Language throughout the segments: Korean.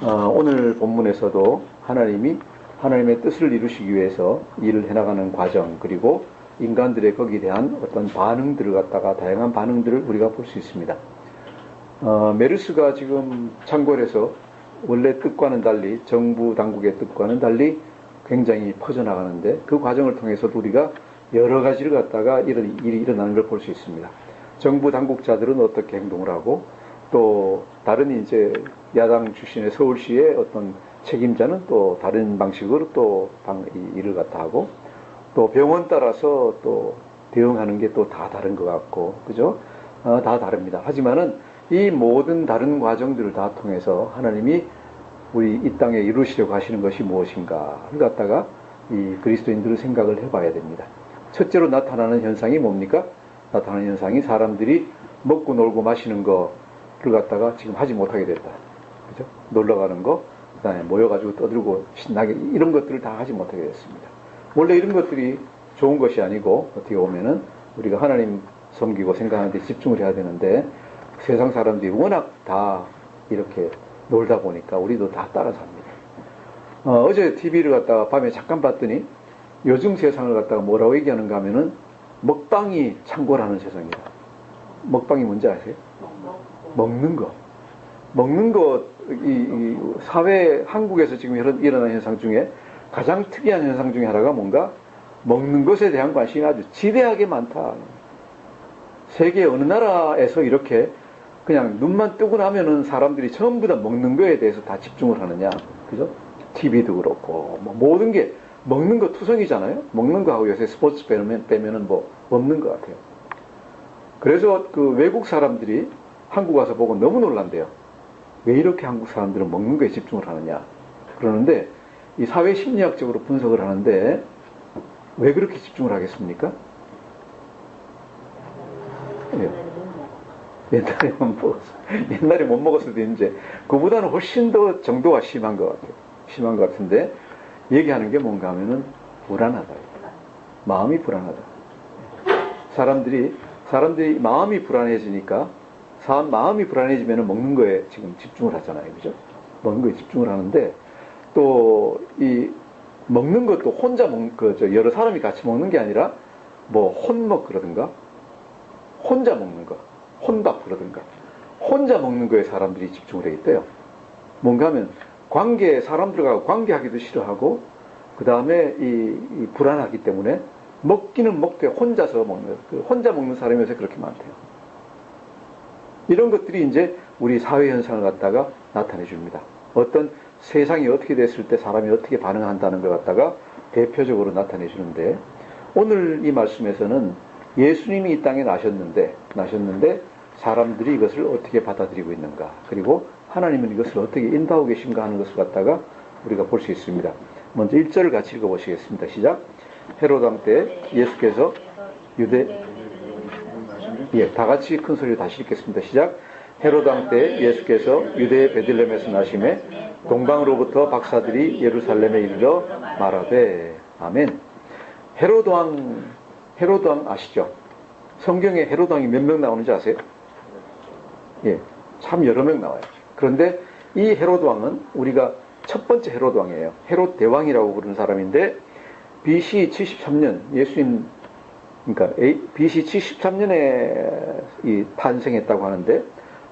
오늘 본문에서도 하나님이 하나님의 뜻을 이루시기 위해서 일을 해나가는 과정, 그리고 인간들의 거기에 대한 어떤 반응들을 갖다가 다양한 반응들을 우리가 볼 수 있습니다. 메르스가 지금 창궐해서 원래 뜻과는 달리, 정부 당국의 뜻과는 달리 굉장히 퍼져나가는데, 그 과정을 통해서도 우리가 여러 가지를 갖다가 일이 일어나는 걸 볼 수 있습니다. 정부 당국자들은 어떻게 행동을 하고, 또 다른 이제 야당 출신의 서울시의 어떤 책임자는 또 다른 방식으로 또 일을 갖다 하고, 또 병원 따라서 또 대응하는 게 또 다 다른 것 같고, 그죠? 다 다릅니다. 하지만은 이 모든 다른 과정들을 다 통해서 하나님이 우리 이 땅에 이루시려고 하시는 것이 무엇인가를 갖다가 이 그리스도인들의 생각을 해봐야 됩니다. 첫째로 나타나는 현상이 뭡니까? 나타나는 현상이 사람들이 먹고 놀고 마시는 거를 갖다가 지금 하지 못하게 됐다. 그죠? 놀러 가는 거, 그 다음에 모여가지고 떠들고 신나게 이런 것들을 다 하지 못하게 됐습니다. 원래 이런 것들이 좋은 것이 아니고, 어떻게 보면은 우리가 하나님 섬기고 생각하는 데 집중을 해야 되는데, 세상 사람들이 워낙 다 이렇게 놀다 보니까 우리도 다 따라 삽니다. 어제 TV를 갖다가 밤에 잠깐 봤더니 요즘 세상을 갖다가 뭐라고 얘기하는가 하면은 먹방이 창궐하는 세상이다. 먹방이 뭔지 아세요? 먹는 거. 먹는 거, 이 사회, 한국에서 지금 일어나는 현상 중에 가장 특이한 현상 중에 하나가 뭔가, 먹는 것에 대한 관심이 아주 지대하게 많다. 세계 어느 나라에서 이렇게 그냥 눈만 뜨고 나면은 사람들이 전부 다 먹는 거에 대해서 다 집중을 하느냐. 그죠? TV도 그렇고, 뭐 모든 게 먹는 거 투성이잖아요? 먹는 거하고 요새 스포츠 빼면은 뭐 없는 것 같아요. 그래서 그 외국 사람들이 한국 와서 보고 너무 놀란대요. 왜 이렇게 한국 사람들은 먹는 거에 집중을 하느냐. 그러는데, 이 사회 심리학적으로 분석을 하는데, 왜 그렇게 집중을 하겠습니까? 예. 옛날에 못 먹었어도 이제 그보다는 훨씬 더 정도가 심한 것 같아요. 심한 것 같은데, 얘기하는 게 뭔가 하면은 불안하다. 마음이 불안하다. 사람들이 마음이 불안해지니까, 마음이 불안해지면은 먹는 거에 지금 집중을 하잖아요. 그죠? 먹는 거에 집중을 하는데, 또 이 먹는 것도 혼자 여러 사람이 같이 먹는 게 아니라 뭐 혼먹 그러든가, 혼자 먹는 거, 혼밥 그러든가, 혼자 먹는 거에 사람들이 집중을 해 있대요. 뭔가 하면 사람들과 관계하기도 싫어하고, 그 다음에 이 불안하기 때문에 먹기는 먹되 혼자서 먹는, 혼자 먹는 사람이 요새 그렇게 많대요. 이런 것들이 이제 우리 사회 현상을 갖다가 나타내 줍니다. 어떤 세상이 어떻게 됐을 때 사람이 어떻게 반응한다는 걸 갖다가 대표적으로 나타내 주는데, 오늘 이 말씀에서는 예수님이 이 땅에 나셨는데 사람들이 이것을 어떻게 받아들이고 있는가, 그리고 하나님은 이것을 어떻게 인도하고 계신가 하는 것을 갖다가 우리가 볼 수 있습니다. 먼저 1절을 같이 읽어보시겠습니다. 시작. 헤롯 왕 때 예수께서 다 같이 큰 소리로 다시 읽겠습니다. 시작. 헤롯 왕 때 예수께서 유대의 베들레헴에서 나심에 동방으로부터 박사들이 예루살렘에 이르러 말하되. 아멘. 헤롯 왕 아시죠? 성경에 헤롯 왕이 몇 명 나오는지 아세요? 예, 참 여러 명 나와요. 그런데 이 헤롯 왕은 우리가 첫 번째 헤롯 왕이에요. 헤롯 대왕이라고 부르는 사람인데, BC 73년 그러니까 BC 73년에 탄생했다고 하는데,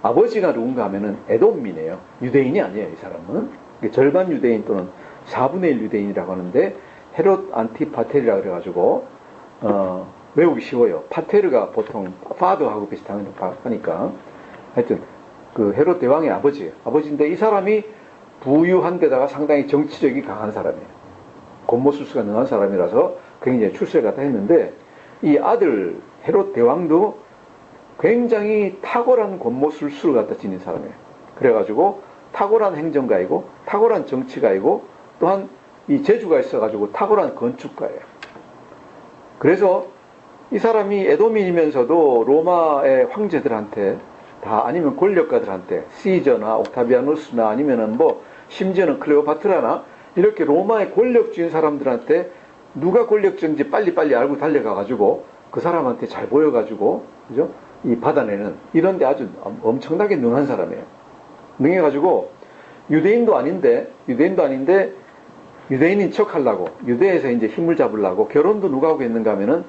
아버지가 누군가 하면은 에돔민이에요. 유대인이 아니에요, 이 사람은. 절반 유대인 또는 4분의 1 유대인이라고 하는데, 헤롯 안티파테르라 그래가지고, 외우기 쉬워요. 파테르가 보통 파더하고 비슷하니까. 하여튼, 그 헤롯 대왕의 아버지예요. 아버지인데, 이 사람이 부유한 데다가 상당히 정치력이 강한 사람이에요. 권모술수가 능한 사람이라서 굉장히 출세를 갖다 했는데, 이 아들 헤롯 대왕도 굉장히 탁월한 권모술수를 갖다 지닌 사람이에요. 그래가지고 탁월한 행정가이고 탁월한 정치가이고 또한 이 재주가 있어가지고 탁월한 건축가예요. 그래서 이 사람이 에도민이면서도 로마의 황제들한테 다, 아니면 권력가들한테, 시저나 옥타비아누스나 아니면은 뭐 심지어는 클레오파트라나 이렇게 로마의 권력주인 사람들한테 누가 권력자인지 빨리빨리 알고 달려가가지고 그 사람한테 잘 보여가지고, 그죠? 이 받아내는, 이런데 아주 엄청나게 능한 사람이에요. 능해가지고 유대인도 아닌데 유대인인 척 하려고, 유대에서 이제 힘을 잡으려고 결혼도 누가 하고 있는가 하면은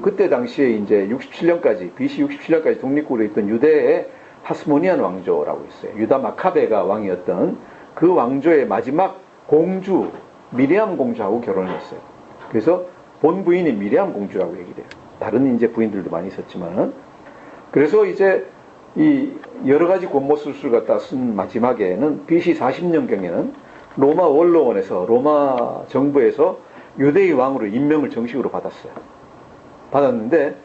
그때 당시에 이제 67년까지, BC 67년까지 독립국으로 있던 유대의 하스모니안 왕조라고 있어요. 유다 마카베가 왕이었던 그 왕조의 마지막 공주, 미리암 공주하고 결혼을 했어요. 그래서 본 부인이 미리암 공주라고 얘기를 해요. 다른 이제 부인들도 많이 있었지만은. 그래서 이제 이 여러 가지 권모술수를 갖다 쓴 마지막에는 BC 40년경에는 로마 원로원에서, 로마 정부에서 유대의 왕으로 임명을 정식으로 받았는데,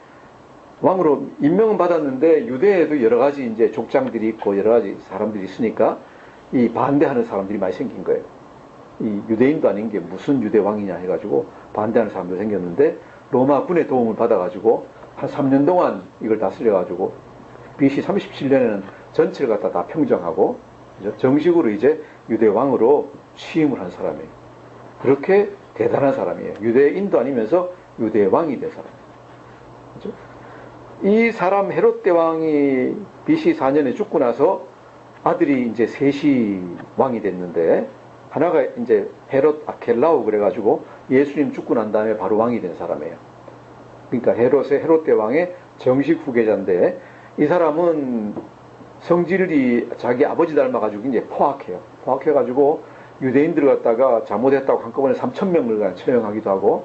왕으로 임명은 받았는데, 유대에도 여러 가지 이제 족장들이 있고, 여러 가지 사람들이 있으니까, 이 반대하는 사람들이 많이 생긴 거예요. 이 유대인도 아닌 게 무슨 유대 왕이냐 해가지고, 반대하는 사람도 생겼는데, 로마 군의 도움을 받아가지고, 한 3년 동안 이걸 다스려가지고, BC 37년에는 전체를 갖다 다 평정하고, 그죠? 정식으로 이제 유대 왕으로 취임을 한 사람이에요. 그렇게 대단한 사람이에요. 유대인도 아니면서 유대 왕이 된 사람. 그죠? 이 사람 헤롯 대왕이 BC 4년에 죽고 나서 아들이 이제 셋이 왕이 됐는데, 하나가 이제 헤롯 아켈라오 그래가지고 예수님 죽고 난 다음에 바로 왕이 된 사람이에요. 그러니까 헤롯 대왕의 정식 후계자인데, 이 사람은 성질이 자기 아버지 닮아가지고 이제 포악해요. 포악해가지고 유대인들을 갖다가 잘못했다고 한꺼번에 3,000명을 처형하기도 하고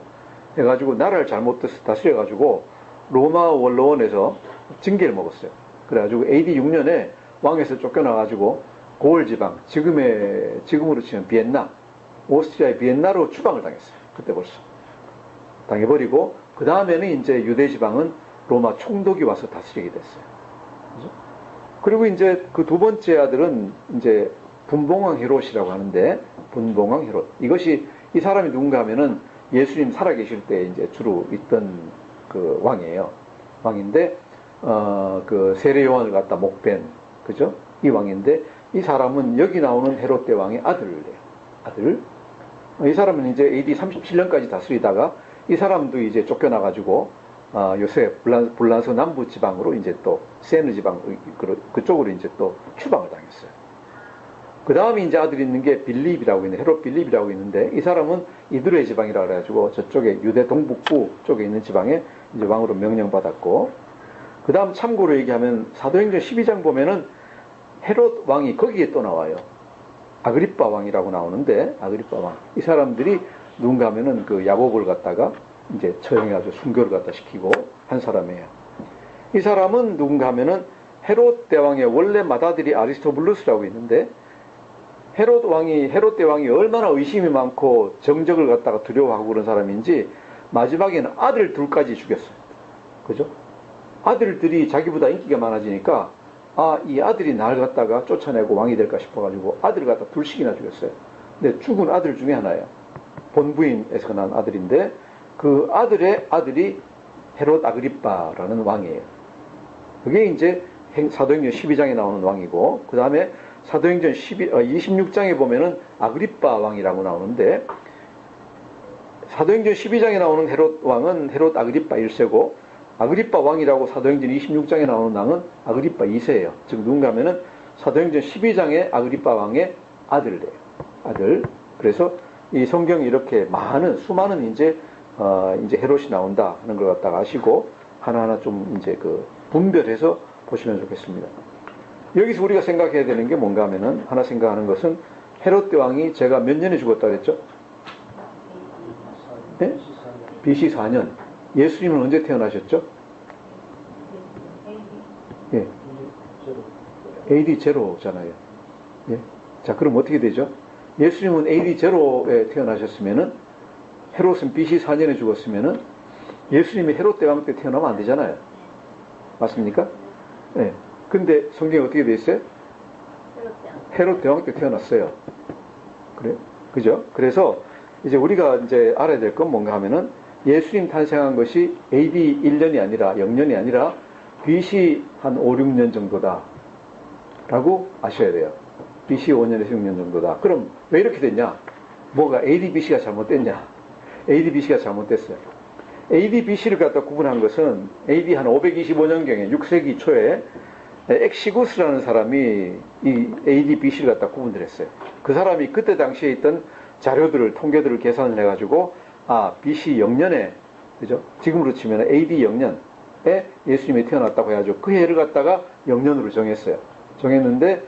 해가지고 나라를 잘못 다스려가지고 로마 원로원에서 징계를 먹었어요. 그래가지고 AD 6년에 왕에서 쫓겨나가지고 고을 지방, 지금으로 치면 비엔나, 오스트리아의 비엔나로 추방을 당했어요. 그때 벌써. 당해버리고, 그 다음에는 이제 유대 지방은 로마 총독이 와서 다스리게 됐어요. 그죠? 그리고 이제 그 두 번째 아들은 이제 분봉왕 헤롯이라고 하는데, 분봉왕 헤롯. 이것이, 이 사람이 누군가 하면은 예수님 살아계실 때 이제 주로 있던 그 왕이에요. 왕인데, 그 세례 요한을 갖다 목벤, 그죠? 이 왕인데, 이 사람은 여기 나오는 헤롯 대왕의 아들이에요. 아들. 이 사람은 이제 AD 37년까지 다스리다가 이 사람도 이제 쫓겨나가지고, 요새 불란서 남부 지방으로 이제 또 세느 지방 그쪽으로 이제 또 추방을 당했어요. 그 다음에 이제 아들이 있는 게 빌립이라고 있는, 헤롯 빌립이라고 있는데, 이 사람은 이두레 지방이라고 그래가지고 저쪽에 유대 동북부 쪽에 있는 지방에 이제 왕으로 명령받았고, 그 다음 참고로 얘기하면 사도행전 12장 보면은 헤롯 왕이 거기에 또 나와요. 아그리빠 왕이라고 나오는데, 아그리빠 왕. 이 사람들이 누군가 하면은 그 야곱을 갖다가 이제 처형해가지고 순교를 갖다 시키고 한 사람이에요. 이 사람은 누군가 하면은 헤롯 대왕의 원래 맏아들이 아리스토블루스라고 있는데, 헤롯 대왕이 얼마나 의심이 많고 정적을 갖다가 두려워하고 그런 사람인지 마지막에는 아들 둘까지 죽였어요. 그죠? 아들들이 자기보다 인기가 많아지니까, 이 아들이 날 갖다가 쫓아내고 왕이 될까 싶어가지고 아들을 갖다 둘씩이나 죽였어요. 근데 죽은 아들 중에 하나예요. 본부인에서 난 아들인데, 그 아들의 아들이 헤롯 아그리빠라는 왕이에요. 그게 이제 사도행전 12장에 나오는 왕이고, 그 다음에 사도행전 26장에 보면은 아그리빠 왕이라고 나오는데, 사도행전 12장에 나오는 헤롯 왕은 헤롯 아그리빠 1세고, 아그리빠 왕이라고 사도행전 26장에 나오는 왕은 아그리빠 2세예요. 즉 누군가 하면은 사도행전 12장의 아그리빠 왕의 아들이에요. 아들. 그래서 이 성경이 이렇게 수많은 이제 헤롯이 나온다 하는 걸 갖다가 아시고 하나하나 좀 이제 그 분별해서 보시면 좋겠습니다. 여기서 우리가 생각해야 되는 게 뭔가 하면은, 하나 생각하는 것은 헤롯 대왕이 제가 몇 년에 죽었다 그랬죠? 네? BC 4년. 예수님은 언제 태어나셨죠? 예. AD 제로잖아요. 예. 자, 그럼 어떻게 되죠? 예수님은 AD 제로에 태어나셨으면은, 헤롯은 BC 4년에 죽었으면은, 예수님이 헤롯 대왕 때 태어나면 안 되잖아요. 맞습니까? 예. 근데 성경에 어떻게 돼 있어요? 헤롯 대왕 때 태어났어요. 그래? 그죠? 그래서 이제 우리가 이제 알아야 될 건 뭔가 하면은, 예수님 탄생한 것이 AD 1년이 아니라 0년이 아니라 BC 한 5, 6년 정도다 라고 아셔야 돼요. BC 5년에서 6년 정도다. 그럼 왜 이렇게 됐냐? 뭐가 AD, BC가 잘못됐냐? AD, BC가 잘못됐어요. AD, BC를 갖다 구분한 것은 AD 한 525년경에 6세기 초에 엑시구스라는 사람이 이 AD, BC를 갖다 구분을 했어요. 그 사람이 그때 당시에 있던 자료들을, 통계들을 계산을 해가지고, BC 0년에, 그죠? 지금으로 치면 AD 0년에 예수님이 태어났다고 해가지고 그 해를 갖다가 0년으로 정했어요. 정했는데,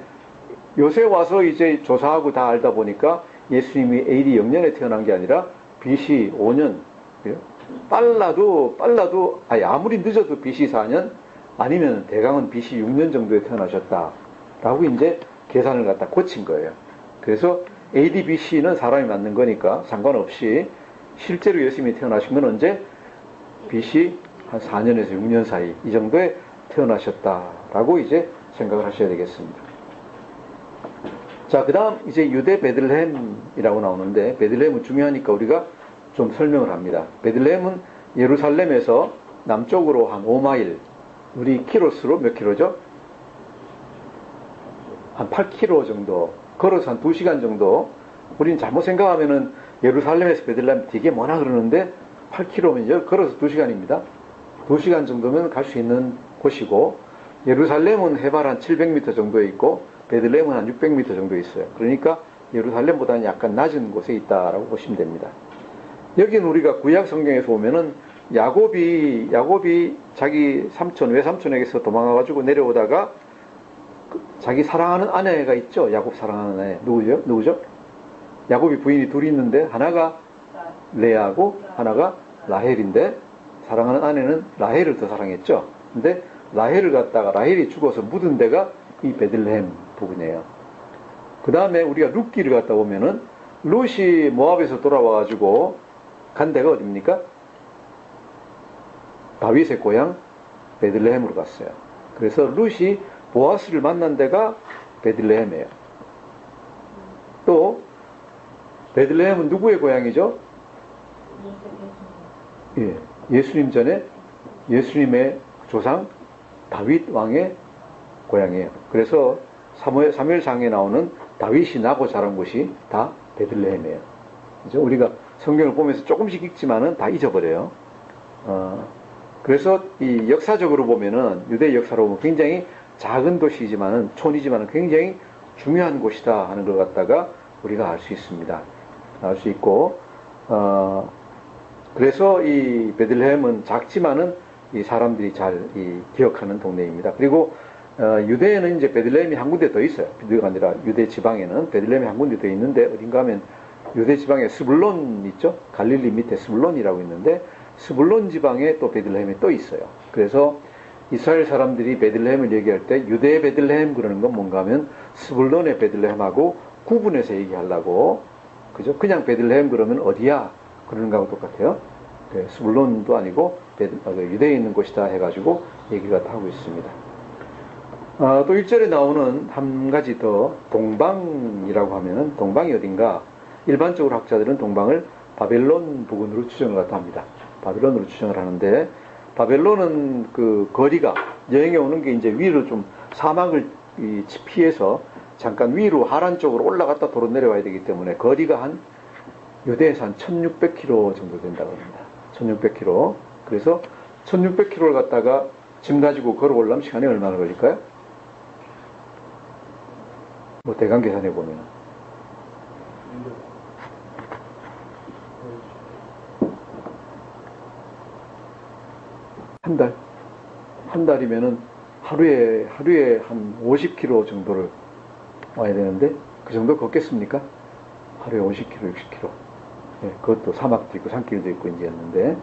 요새 와서 이제 조사하고 다 알다 보니까 예수님이 AD 0년에 태어난 게 아니라 BC 5년, 빨라도, 아무리 늦어도 BC 4년, 아니면 대강은 BC 6년 정도에 태어나셨다라고 이제 계산을 갖다 고친 거예요. 그래서 AD, BC는 사람이 맞는 거니까 상관없이 실제로 예수님이 태어나신 건 언제? BC 한 4년에서 6년 사이 이 정도에 태어나셨다라고 이제 생각을 하셔야 되겠습니다. 자, 그 다음 이제 유대 베들레헴이라고 나오는데, 베들레헴은 중요하니까 우리가 좀 설명을 합니다. 베들레헴은 예루살렘에서 남쪽으로 한 5마일, 우리 키로수로 몇 킬로죠? 한 8킬로 정도, 걸어서 한 2시간 정도. 우린 잘못 생각하면은 예루살렘에서 베들레헴 되게 머나 그러는데 8킬로면요, 걸어서 2시간입니다. 2시간 정도면 갈 수 있는 곳이고, 예루살렘은 해발 한 700m 정도에 있고 베들레헴은 한 600m 정도에 있어요. 그러니까 예루살렘보다는 약간 낮은 곳에 있다라고 보시면 됩니다. 여기는 우리가 구약 성경에서 보면은 야곱이 자기 삼촌, 외삼촌에게서 도망가가지고 내려오다가 자기 사랑하는 아내가 있죠. 야곱 사랑하는 아내. 누구죠? 야곱이 부인이 둘이 있는데 하나가 레아고 하나가 라헬인데, 사랑하는 아내는 라헬을 더 사랑했죠. 근데 라헬을 갖다가, 라헬이 죽어서 묻은 데가 이 베들레헴 부근이에요. 그 다음에 우리가 룻기를 갖다 보면은 룻이 모압에서 돌아와가지고 간 데가 어딥니까? 다윗의 고향 베들레헴으로 갔어요. 그래서 룻이 보아스를 만난 데가 베들레헴이에요. 또 베들레헴은 누구의 고향이죠? 예수님 전에 예수님의 조상 다윗 왕의 고향이에요. 그래서 사무엘상에 나오는 다윗이 나고 자란 곳이 다 베들레헴이에요. 그죠? 우리가 성경을 보면서 조금씩 읽지만은 다 잊어버려요. 그래서 이 역사적으로 보면은, 유대 역사로 보면 굉장히 작은 도시이지만은, 촌이지만은 굉장히 중요한 곳이다 하는 걸 갖다가 우리가 알 수 있습니다. 알 수 있고, 그래서 이 베들레헴은 작지만은 이 사람들이 잘 기억하는 동네입니다. 그리고 유대에는 이제 베들레헴이 한 군데 더 있어요. 유대가 아니라 유대 지방에는 베들레헴이 한 군데 더 있는데, 어딘가 하면 유대 지방에 스불론 있죠? 갈릴리 밑에 스불론이라고 있는데, 스불론 지방에 또 베들레헴이 또 있어요. 그래서 이스라엘 사람들이 베들레헴을 얘기할 때 유대 베들레헴 그러는 건 뭔가 하면 스불론의 베들레헴하고 구분해서 얘기하려고, 그죠? 그냥 베들레헴 그러면 어디야? 그러는 거하고 똑같아요. 스불론도 아니고 유대에 있는 곳이다 해가지고 얘기가 다 하고 있습니다. 또 1절에 나오는 한 가지 더, 동방이라고 하면은 동방이 어딘가? 일반적으로 학자들은 동방을 바벨론 부근으로 추정을 갖다 합니다. 바벨론으로 추정을 하는데, 바벨론은 그 거리가, 여행에 오는 게 이제 위로 좀 사막을 피해서 잠깐 위로 하란 쪽으로 올라갔다 도로 내려와야 되기 때문에 거리가 한 유대에서 한 1600km 정도 된다고 합니다. 1600km. 그래서 1600km를 갖다가 짐 가지고 걸어오려면 시간이 얼마나 걸릴까요? 뭐 대강 계산해 보면 한 달이면은 하루에 한 50km 정도를 와야 되는데, 그 정도 걷겠습니까? 하루에 50km, 60km. 예, 그것도 사막도 있고 산길도 있고 이제였는데,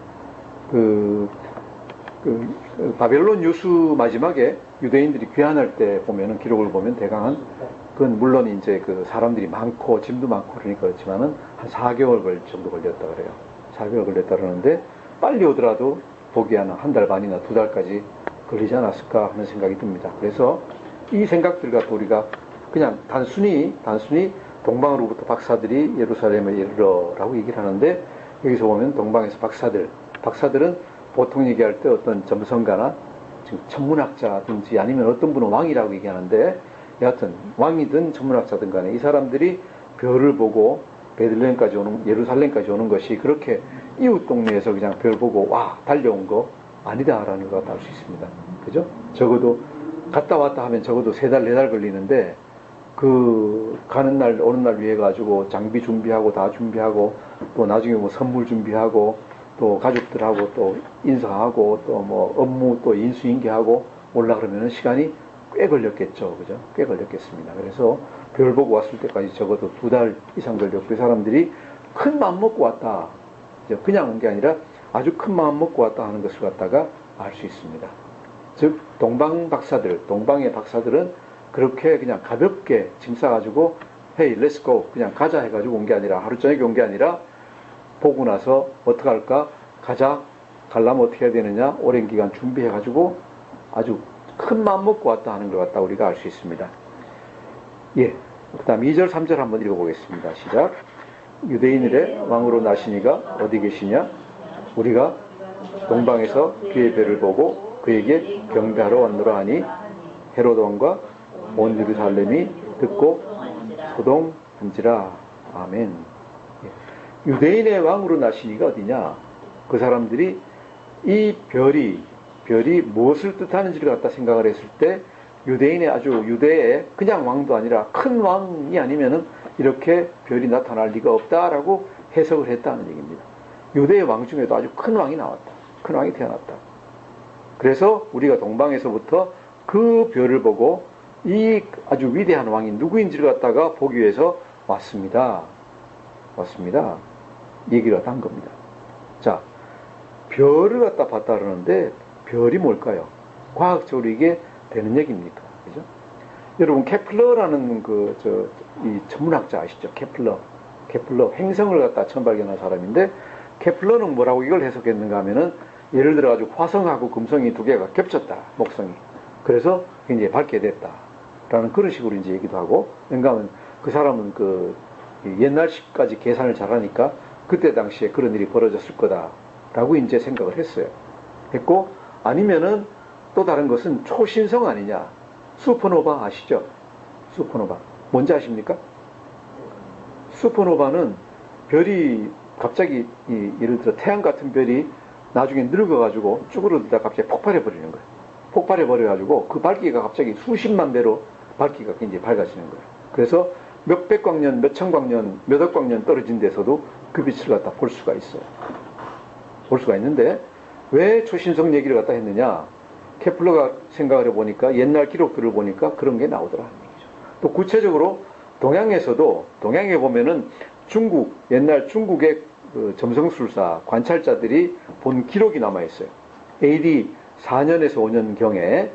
바벨론 유수 마지막에 유대인들이 귀환할 때 보면은, 기록을 보면 대강 그건 물론 이제 그 사람들이 많고 짐도 많고 그러니까 그렇지만은 한 4개월 정도 걸렸다 그래요. 4개월 걸렸다 그러는데, 빨리 오더라도 보기 한 달 반이나 2달까지 걸리지 않았을까 하는 생각이 듭니다. 그래서 이 생각들 갖고 우리가 그냥 단순히 동방으로부터 박사들이 예루살렘에 이르러라고 얘기를 하는데, 여기서 보면 동방에서 박사들은 보통 얘기할 때 어떤 점성가나 천문학자든지 아니면 어떤 분은 왕이라고 얘기하는데, 여하튼 왕이든 천문학자든 간에 이 사람들이 별을 보고 베들레헴까지 예루살렘까지 오는 것이 그렇게 이웃 동네에서 그냥 별 보고 와 달려온 거 아니다라는 걸 알 수 있습니다. 그죠? 적어도 갔다 왔다 하면 적어도 3달, 4달 걸리는데, 그, 가는 날, 오는 날 위해 가지고 장비 준비하고 다 준비하고, 또 나중에 뭐 선물 준비하고, 또 가족들하고 또 인사하고, 또 뭐 업무 또 인수인계하고 올라 그러면은 시간이 꽤 걸렸겠죠. 그죠? 꽤 걸렸겠습니다. 그래서 별 보고 왔을 때까지 적어도 2달 이상 걸렸고, 그 사람들이 큰 마음 먹고 왔다. 그냥 온 게 아니라 아주 큰 마음 먹고 왔다 하는 것을 갖다가 알 수 있습니다. 즉, 동방의 박사들은 그렇게 그냥 가볍게 짐 싸가지고, hey, let's go. 그냥 가자 해가지고 온 게 아니라, 하루 저녁에 온 게 아니라, 보고 나서 어떡할까? 가자. 가려면 어떻게 해야 되느냐? 오랜 기간 준비해가지고 아주 큰 마음 먹고 왔다 하는 것 같다 우리가 알 수 있습니다. 예. 그 다음 2절, 3절 한번 읽어보겠습니다. 시작. 유대인들의 왕으로 나시니가 어디 계시냐? 우리가 동방에서 그의 별을 보고 그에게 경배하러 왔노라 하니 헤롯 왕과 온 예루살렘이 듣고 소동한지라. 아멘. 유대인의 왕으로 나시니가 어디냐? 그 사람들이 이 별이 무엇을 뜻하는지를 갖다 생각을 했을 때 유대인의 아주 유대의 그냥 왕도 아니라 큰 왕이 아니면은 이렇게 별이 나타날 리가 없다라고 해석을 했다는 얘기입니다. 유대의 왕 중에도 아주 큰 왕이 나왔다. 큰 왕이 태어났다. 그래서 우리가 동방에서부터 그 별을 보고 이 아주 위대한 왕이 누구인지를 갖다가 보기 위해서 왔습니다. 얘기를 한 겁니다. 자, 별을 갖다 봤다 그러는데 별이 뭘까요? 과학적으로 이게 되는 얘기입니까? 그죠? 여러분, 케플러라는 이 천문학자 아시죠? 케플러 행성을 갖다 처음 발견한 사람인데, 케플러는 뭐라고 이걸 해석했는가 하면은, 예를 들어 가지고 화성하고 금성이 2개가 겹쳤다, 목성이. 그래서 굉장히 밝게 됐다. 라는 그런 식으로 이제 얘기도 하고, 왜냐하면 그 사람은 옛날식까지 계산을 잘하니까 그때 당시에 그런 일이 벌어졌을 거다라고 이제 생각을 했고, 아니면은 또 다른 것은 초신성 아니냐. 슈퍼노바 아시죠? 슈퍼노바. 뭔지 아십니까? 슈퍼노바는 별이 갑자기 예를 들어 태양 같은 별이 나중에 늙어가지고 쭈그러들다 갑자기 폭발해버리는 거예요. 폭발해버려가지고 그 밝기가 갑자기 수십만 배로 밝기가 굉장히 밝아지는 거예요. 그래서 몇백 광년, 몇천 광년, 몇억 광년 떨어진 데서도 그 빛을 갖다 볼 수가 있어요. 볼 수가 있는데 왜 초신성 얘기를 갖다 했느냐? 케플러가 생각을 해보니까 옛날 기록들을 보니까 그런 게 나오더라 하는 얘기죠. 또 구체적으로 동양에 보면은 옛날 중국의 그 점성술사 관찰자들이 본 기록이 남아있어요. AD 4년에서 5년경에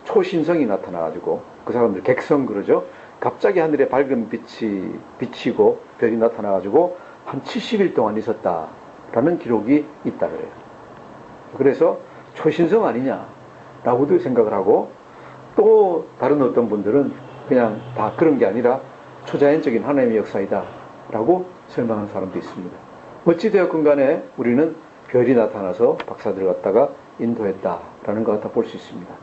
초신성이 나타나가지고 그 사람들 객성 그러죠. 갑자기 하늘에 밝은 빛이 비치고 별이 나타나가지고 한 70일 동안 있었다라는 기록이 있다 그래요. 그래서 초신성 아니냐라고도 생각을 하고, 또 다른 어떤 분들은 그냥 다 그런 게 아니라 초자연적인 하나님의 역사이다라고 설명하는 사람도 있습니다. 어찌되었건 간에 우리는 별이 나타나서 박사들을 갖다가 인도했다라는 것 갖다 볼 수 있습니다.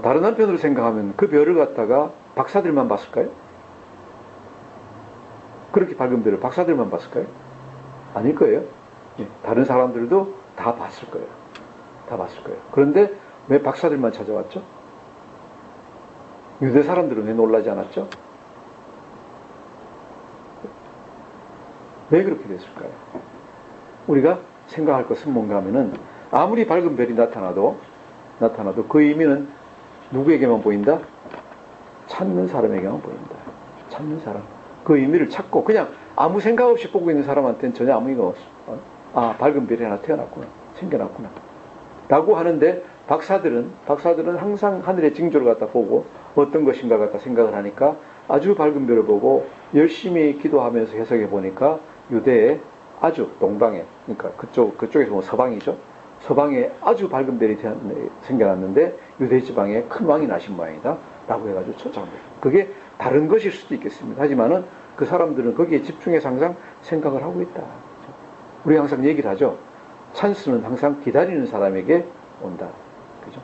다른 한편으로 생각하면 그 별을 갖다가 박사들만 봤을까요? 그렇게 밝은 별을 박사들만 봤을까요? 아닐 거예요. 다른 사람들도 다 봤을 거예요. 그런데 왜 박사들만 찾아왔죠? 유대 사람들은 왜 놀라지 않았죠? 왜 그렇게 됐을까요? 우리가 생각할 것은 뭔가 하면은, 아무리 밝은 별이 나타나도 그 의미는 누구에게만 보인다? 찾는 사람에게만 보인다. 찾는 사람. 그 의미를 찾고 그냥 아무 생각 없이 보고 있는 사람한테는 전혀 아무 의미가 없어. 밝은 별이 하나 태어났구나. 생겨났구나. 라고 하는데, 박사들은 항상 하늘의 징조를 갖다 보고 어떤 것인가 갖다 생각을 하니까 아주 밝은 별을 보고 열심히 기도하면서 해석해 보니까 유대의 아주 동방에, 그러니까 그쪽에서 뭐 서방이죠. 서방에 아주 밝은 별이 생겨났는데 유대 지방에 큰 왕이 나신 모양이다 라고 해가지고 초청합니다. 그게 다른 것일 수도 있겠습니다. 하지만은 그 사람들은 거기에 집중해서 항상 생각을 하고 있다. 우리 항상 얘기를 하죠. 찬스는 항상 기다리는 사람에게 온다. 그죠?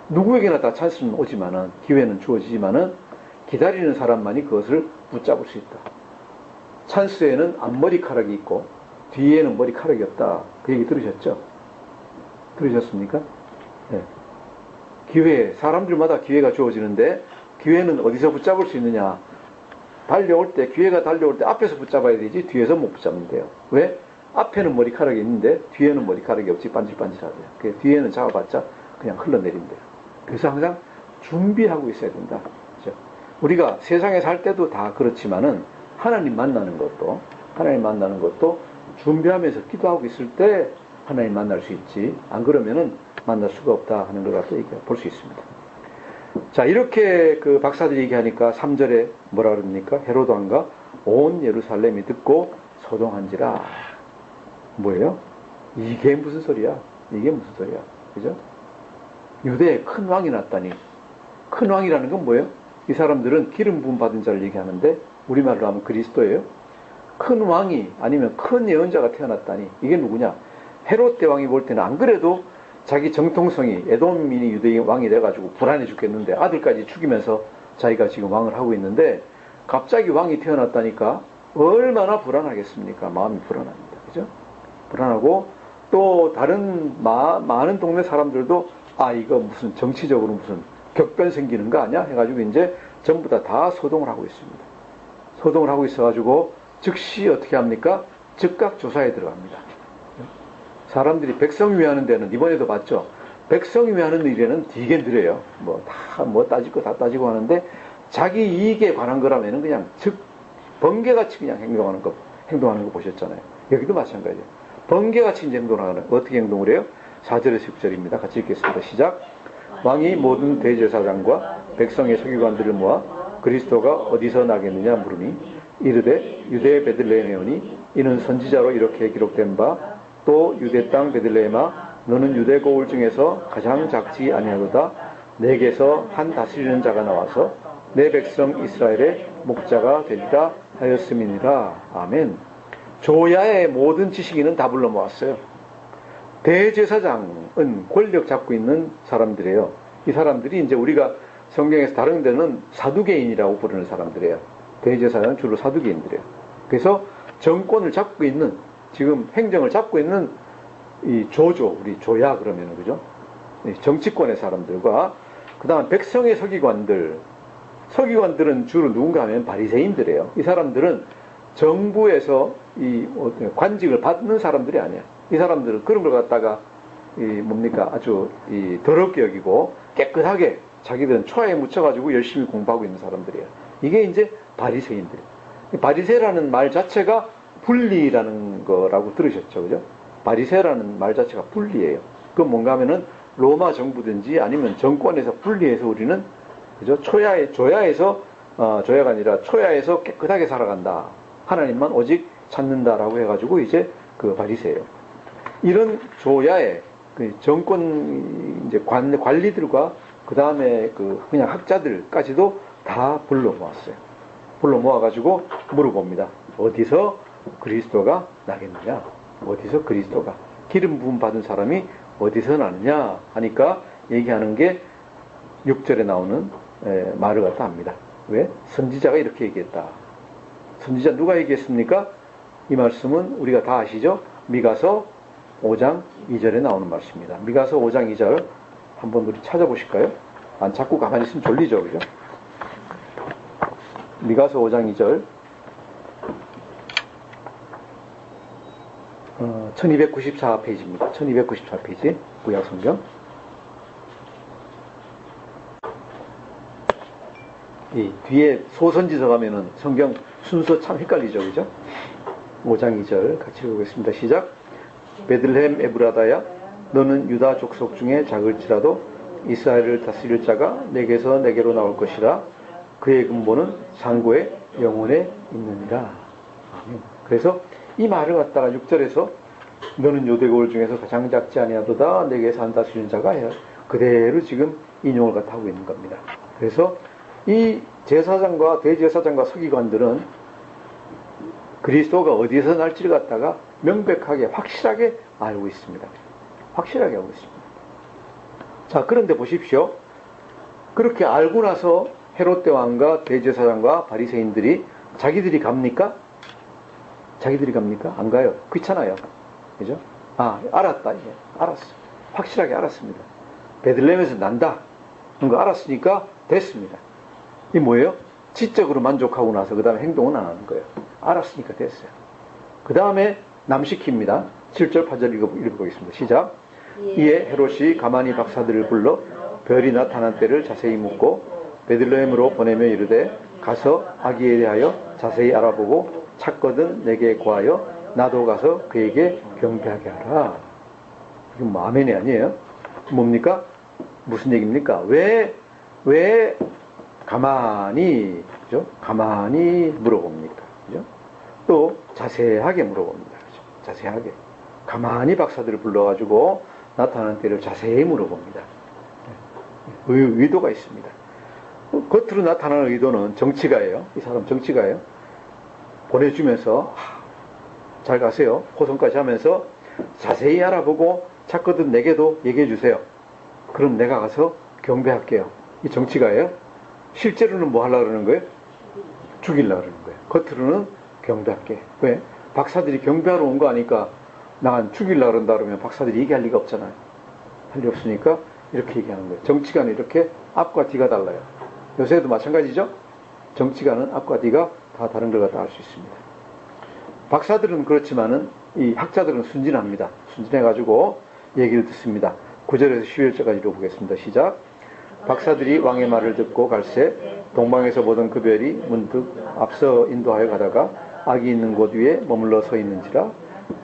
누구에게나 다 찬스는 오지만은, 기회는 주어지지만은 기다리는 사람만이 그것을 붙잡을 수 있다. 찬스에는 앞머리카락이 있고 뒤에는 머리카락이 없다. 그 얘기 들으셨죠? 들으셨습니까? 네. 기회, 사람들마다 기회가 주어지는데 기회는 어디서 붙잡을 수 있느냐? 달려올 때, 기회가 달려올 때 앞에서 붙잡아야 되지 뒤에서 못 붙잡는데요. 왜? 앞에는 머리카락이 있는데 뒤에는 머리카락이 없지 반질반질하대요. 그 뒤에는 잡아봤자 그냥 흘러내린대요. 그래서 항상 준비하고 있어야 된다. 그렇죠? 우리가 세상에 살 때도 다 그렇지만은 하나님 만나는 것도 준비하면서 기도하고 있을 때 하나님 만날 수 있지. 안 그러면은 만날 수가 없다 하는 걸 갖다 볼 수 있습니다. 자, 이렇게 그 박사들이 얘기하니까 3절에 뭐라 그럽니까? 헤로드 왕과 온 예루살렘이 듣고 소동한지라. 뭐예요? 이게 무슨 소리야? 그죠? 유대에 큰 왕이 났다니. 큰 왕이라는 건 뭐예요? 이 사람들은 기름 부음 받은 자를 얘기하는데 우리말로 하면 그리스도예요. 큰 왕이 아니면 큰 예언자가 태어났다니. 이게 누구냐? 헤롯 대왕이 볼 때는 안 그래도 자기 정통성이 에돔인이 유대의 왕이 돼가지고 불안해 죽겠는데 아들까지 죽이면서 자기가 지금 왕을 하고 있는데 갑자기 왕이 태어났다니까 얼마나 불안하겠습니까? 마음이 불안합니다. 그죠? 불안하고 또 다른 많은 동네 사람들도 이거 무슨 정치적으로 무슨 격변 생기는 거 아니야? 해가지고 이제 전부 다 소동을 하고 있습니다. 소동을 하고 있어가지고 즉시 어떻게 합니까? 즉각 조사에 들어갑니다. 사람들이 백성 위하는 데는 이번에도 봤죠. 백성 위하는 일에는 되게 느려요. 뭐 따질 거 다 따지고 하는데 자기 이익에 관한 거라면은 그냥 번개같이 그냥 행동하는 거 보셨잖아요. 여기도 마찬가지예요. 번개같이 이제 행동하는 어떻게 행동을 해요? 4절에서 6절입니다. 같이 읽겠습니다. 시작. 왕이 모든 대제사장과 백성의 서기관들을 모아 그리스도가 어디서 나겠느냐 물으니 이르되 유대 베들레헴에 오니 이는 선지자로 이렇게 기록된 바 또 유대 땅 베들레헴아 너는 유대 거울 중에서 가장 작지 아니하도다 내게서 한 다스리는 자가 나와서 내 백성 이스라엘의 목자가 되리라 하였음이니라. 아멘. 조야의 모든 지식인은 다 불러 모았어요. 대제사장은 권력 잡고 있는 사람들이에요. 이 사람들이 이제 우리가 성경에서 다른 데는 사두개인이라고 부르는 사람들이에요. 대제사장은 주로 사두개인들이에요. 그래서 정권을 잡고 있는 지금 행정을 잡고 있는 이 우리 조야 그러면은 그죠? 정치권의 사람들과 그다음 백성의 서기관들은 주로 누군가 하면 바리새인들이에요. 이 사람들은 정부에서 이 관직을 받는 사람들이 아니야. 이 사람들은 그런 걸 갖다가 아주 더럽게 여기고 깨끗하게 자기들은 초하에 묻혀가지고 열심히 공부하고 있는 사람들이에요. 이게 이제 바리새인들이에요. 바리새라는 말 자체가 분리라는 거라고 들으셨죠, 그죠? 바리새라는 말 자체가 분리예요. 그건 뭔가 하면은 로마 정부든지 아니면 정권에서 분리해서 우리는 그죠? 조야가 아니라 초야에서 깨끗하게 살아간다. 하나님만 오직 찾는다라고 해가지고 이제 그 바리새예요. 이런 조야의 그 정권 이제 관리들과 그 다음에 그냥 학자들까지도 다 불러 모았어요. 불러 모아가지고 물어봅니다. 어디서 그리스도가 나겠느냐? 어디서 그리스도가 기름 부음 받은 사람이 어디서 나느냐 하니까 얘기하는 게 6절에 나오는 말을 갖다 합니다. 왜? 선지자가 이렇게 얘기했다. 선지자 누가 얘기했습니까? 이 말씀은 우리가 다 아시죠? 미가서 5장 2절에 나오는 말씀입니다. 미가서 5장 2절 한번 우리 찾아보실까요? 안 자꾸 가만히 있으면 졸리죠, 그죠? 미가서 5장 2절 1294페이지입니다. 1294페이지 구약성경. 이 뒤에 소선지서 가면은 성경 순서 참 헷갈리죠, 그죠? 5장 2절 같이 읽겠습니다. 시작. 베들레헴 에브라다야 너는 유다 족속 중에 작을지라도 이스라엘을 다스릴 자가 내게서 내게로 나올 것이라 그의 근본은 상고의 영혼에 있느니라. 아멘. 그래서 이 말을 갖다가 6절에서 너는 유대 거울 중에서 가장 작지 아니하도다 내게서 한 다스리는 자가 그대로 지금 인용을 갖다 하고 있는 겁니다. 그래서 이 제사장과 대제사장과 서기관들은 그리스도가 어디에서 날지를 갖다가 명백하게 확실하게 알고 있습니다. 확실하게 알고 있습니다. 자, 그런데 보십시오. 그렇게 알고 나서 헤롯 대왕과 대제사장과 바리새인들이 자기들이 갑니까? 자기들이 갑니까? 안 가요. 귀찮아요. 그죠? 알았다. 이제 알았어. 확실하게 알았습니다. 베들레헴에서 난다. 거 알았으니까 됐습니다. 이 뭐예요? 지적으로 만족하고 나서 그 다음에 행동은 안 하는 거예요. 알았으니까 됐어요. 그 다음에 남시킵니다. 7절 8절 읽어보겠습니다. 시작. 이에 헤롯이 가만히 박사들을 불러 별이 나타난 때를 자세히 묻고 베들레헴으로 보내며 이르되 가서 아기에 대하여 자세히 알아보고 찾거든 내게 구하여 나도 가서 그에게 경배하게 하라. 이건 뭐 아멘이 아니에요? 뭡니까? 무슨 얘기입니까? 왜 가만히, 그죠? 가만히 물어봅니까? 그죠? 또 자세하게 물어봅니다. 그죠? 자세하게. 가만히 박사들을 불러가지고 나타나는 때를 자세히 물어봅니다. 의도가 있습니다. 겉으로 나타나는 의도는 정치가예요. 이 사람 정치가예요. 보내주면서 잘 가세요. 호송까지 하면서 자세히 알아보고 찾거든 내게도 얘기해 주세요. 그럼 내가 가서 경배할게요. 이 정치가예요. 실제로는 뭐 하려고 그러는 거예요? 죽이려고 그러는 거예요. 겉으로는 경배할게. 왜? 박사들이 경배하러 온 거 아니까 난 죽이려고 그런다 그러면 박사들이 얘기할 리가 없잖아요. 할 리 없으니까 이렇게 얘기하는 거예요. 정치가는 이렇게 앞과 뒤가 달라요. 요새도 마찬가지죠? 정치가는 앞과 뒤가 다 다른 걸 갖다 알 수 있습니다. 박사들은 그렇지만은 이 학자들은 순진합니다. 순진해가지고 얘기를 듣습니다. 9절에서 11절까지 읽어보겠습니다. 시작. 박사들이 왕의 말을 듣고 갈새 동방에서 보던 그 별이 문득 앞서 인도하여 가다가 아기 있는 곳 위에 머물러 서 있는지라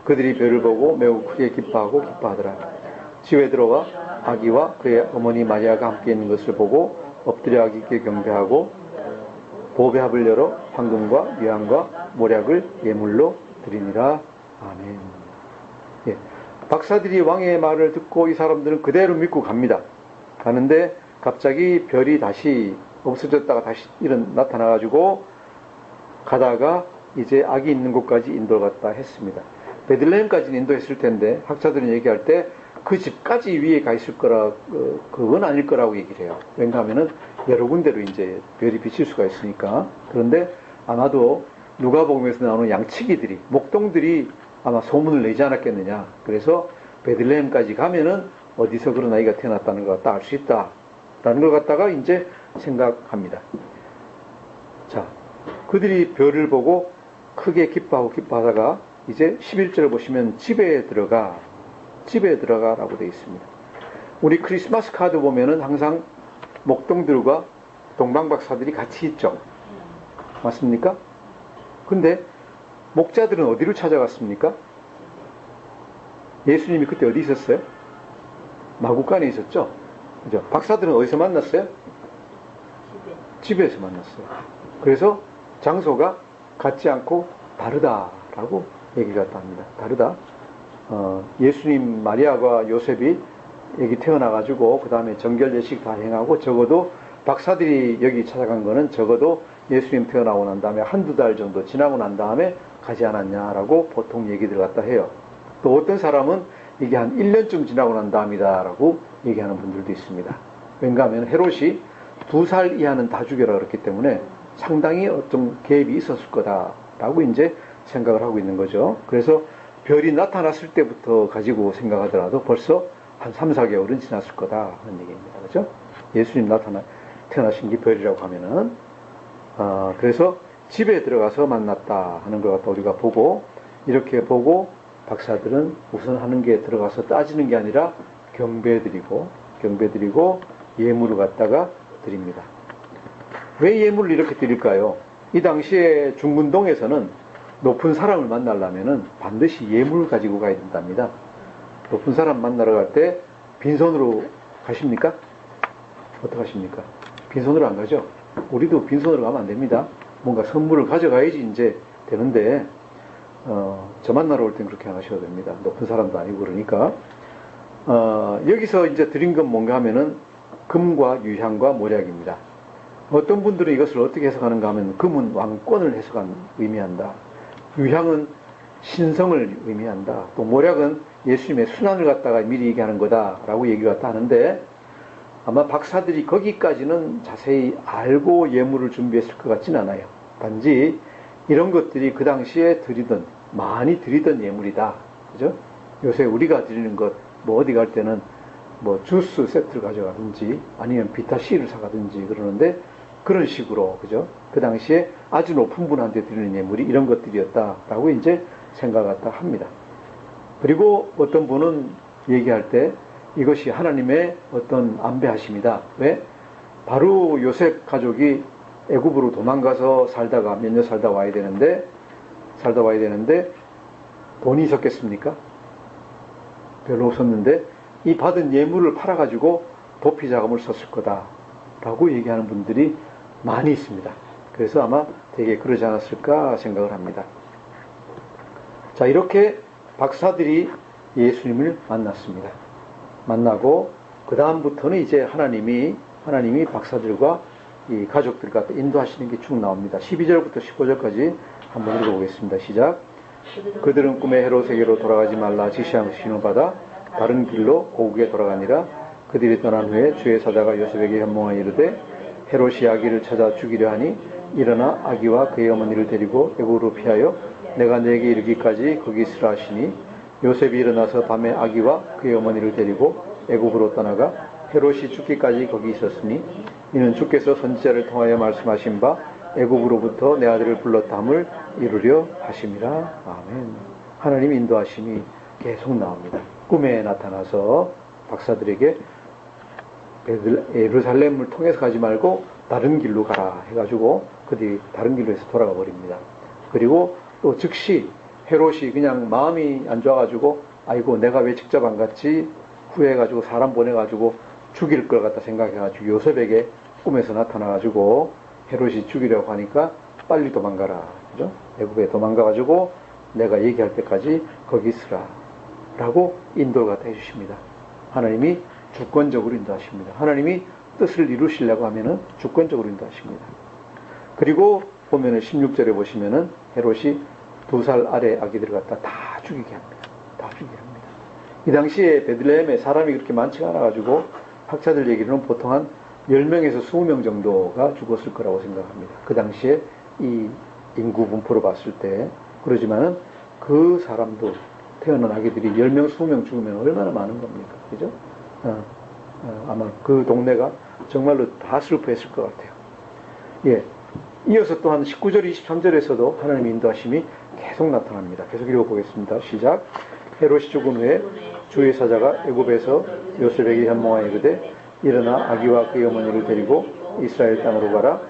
그들이 별을 보고 매우 크게 기뻐하고 기뻐하더라. 집에 들어와 아기와 그의 어머니 마리아가 함께 있는 것을 보고 엎드려 아기께 경배하고 보배합을 열어 황금과 유향과 모략을 예물로 드리니라. 아멘. 예. 박사들이 왕의 말을 듣고 이 사람들은 그대로 믿고 갑니다. 가는데 갑자기 별이 다시 없어졌다가 다시 나타나가지고 가다가 이제 아기 있는 곳까지 인도를 갔다 했습니다. 베들레헴까지는 인도했을 텐데 학자들은 얘기할 때 그 집까지 위에 가 있을 거라, 그건 아닐 거라고 얘기를 해요. 왜냐하면은 여러 군데로 이제 별이 비칠 수가 있으니까. 그런데 아마도 누가복음에서 나오는 양치기들이, 목동들이 아마 소문을 내지 않았겠느냐. 그래서 베들레헴까지 가면은 어디서 그런 아이가 태어났다는 걸 갖다 알 수 있다. 라는 걸 갖다가 이제 생각합니다. 자, 그들이 별을 보고 크게 기뻐하고 기뻐하다가 이제 11절을 보시면 집에 들어가라고 되어 있습니다. 우리 크리스마스 카드 보면은 항상 목동들과 동방박사들이 같이 있죠. 맞습니까? 근데 목자들은 어디로 찾아갔습니까? 예수님이 그때 어디 있었어요? 마구간에 있었죠. 그죠? 박사들은 어디서 만났어요? 집에서 만났어요. 그래서 장소가 같지 않고 다르다라고 얘기가 합니다. 다르다. 예수님 마리아와 요셉이 여기 태어나가지고 그 다음에 정결 예식 다 행하고 적어도 박사들이 여기 찾아간 거는 적어도 예수님 태어나고 난 다음에 한두 달 정도 지나고 난 다음에 가지 않았냐라고 보통 얘기들 갖다 해요. 또 어떤 사람은 이게 한 1년쯤 지나고 난 다음이다라고 얘기하는 분들도 있습니다. 왜냐하면 헤롯이 2살 이하는 다 죽여라 그렇기 때문에 상당히 어떤 갭이 있었을 거다라고 이제 생각을 하고 있는 거죠. 그래서 별이 나타났을 때부터 가지고 생각하더라도 벌써 한 3, 4개월은 지났을 거다 하는 얘기입니다. 그죠? 예수님 태어나신 게 별이라고 하면은, 그래서 집에 들어가서 만났다 하는 걸 갖다 우리가 보고, 이렇게 보고 박사들은 우선 하는 게 들어가서 따지는 게 아니라 경배드리고 예물을 갖다가 드립니다. 왜 예물을 이렇게 드릴까요? 이 당시에 중문동에서는 높은 사람을 만나려면은 반드시 예물을 가지고 가야 된답니다. 높은 사람 만나러 갈 때 빈손으로 가십니까? 어떡하십니까? 빈손으로 안 가죠? 우리도 빈손으로 가면 안 됩니다. 뭔가 선물을 가져가야지 이제 되는데, 저 만나러 올 땐 그렇게 안 하셔도 됩니다. 높은 사람도 아니고 그러니까. 여기서 이제 드린 건 뭔가 하면은 금과 유향과 모략입니다. 어떤 분들은 이것을 어떻게 해석하는가 하면 금은 왕권을 의미한다. 유향은 신성을 의미한다. 또 모략은 예수님의 순환을 갖다가 미리 얘기하는 거다라고 얘기를 갖다 하는데 아마 박사들이 거기까지는 자세히 알고 예물을 준비했을 것 같진 않아요. 단지 이런 것들이 그 당시에 많이 드리던 예물이다. 그죠? 요새 우리가 드리는 것, 뭐 어디 갈 때는 뭐 주스 세트를 가져가든지 아니면 비타C를 사가든지 그러는데 그런 식으로 그죠? 그 당시에 아주 높은 분한테 드리는 예물이 이런 것들이었다라고 이제 생각했다 합니다. 그리고 어떤 분은 얘기할 때 이것이 하나님의 어떤 안배하심이다. 왜? 바로 요셉 가족이 애굽으로 도망가서 살다가 몇 년 살다 와야 되는데 돈이 있었겠습니까? 별로 없었는데 이 받은 예물을 팔아가지고 도피 자금을 썼을 거다라고 얘기하는 분들이 많이 있습니다. 그래서 아마 되게 그러지 않았을까 생각을 합니다. 자, 이렇게 박사들이 예수님을 만났습니다. 만나고 그 다음부터는 이제 하나님이 박사들과 이 가족들 갖다 인도하시는 게 쭉 나옵니다. 12절부터 15절까지 한번 읽어보겠습니다. 시작. 그들은 꿈에 헤롯에게로 돌아가지 말라 지시하심을 받아 다른 길로 고국에 돌아가니라. 그들이 떠난 후에 주의 사자가 요셉에게 현몽하여 이르되 헤롯이 아기를 찾아 죽이려 하니 일어나 아기와 그의 어머니를 데리고 애국으로 피하여 내가 네게 이르기까지 거기 있으라 하시니 요셉이 일어나서 밤에 아기와 그의 어머니를 데리고 애국으로 떠나가 헤롯이 죽기까지 거기 있었으니 이는 주께서 선지자를 통하여 말씀하신 바 애국으로부터 내 아들을 불렀다 함을 이루려 하심이라. 아멘. 하나님 인도하심이 계속 나옵니다. 꿈에 나타나서 박사들에게 예루살렘을 통해서 가지 말고 다른 길로 가라 해가지고 그들이 다른 길로 해서 돌아가 버립니다. 그리고 또 즉시 헤롯이 그냥 마음이 안 좋아가지고 아이고 내가 왜 직접 안 갔지 후회해가지고 사람 보내가지고 죽일 걸 갖다 생각해가지고 요셉에게 꿈에서 나타나가지고 헤롯이 죽이려고 하니까 빨리 도망가라. 그죠? 애굽에 도망가가지고 내가 얘기할 때까지 거기 있으라. 라고 인도를 갖다 해주십니다. 하나님이 주권적으로 인도하십니다. 하나님이 뜻을 이루시려고 하면은 주권적으로 인도하십니다. 그리고 보면은 16절에 보시면은 헤롯이 2살 아래 아기들을 갖다 다 죽이게 합니다. 다 죽이게 합니다. 이 당시에 베들레헴에 사람이 그렇게 많지가 않아가지고 학자들 얘기로는 보통 한 10명에서 20명 정도가 죽었을 거라고 생각합니다. 그 당시에 이 인구 분포로 봤을 때. 그러지만은 그 사람도 태어난 아기들이 10명, 20명 죽으면 얼마나 많은 겁니까? 그죠? 아마 그 동네가 정말로 다 슬퍼했을 것 같아요. 예. 이어서 또한 19절, 23절에서도 하나님의 인도하심이 계속 나타납니다. 계속 읽어보겠습니다. 시작. 헤롯이 죽은 후에 주의 사자가 애굽에서 요셉에게 현몽하여 이르되 일어나 아기와 그의 어머니를 데리고 이스라엘 땅으로 가라.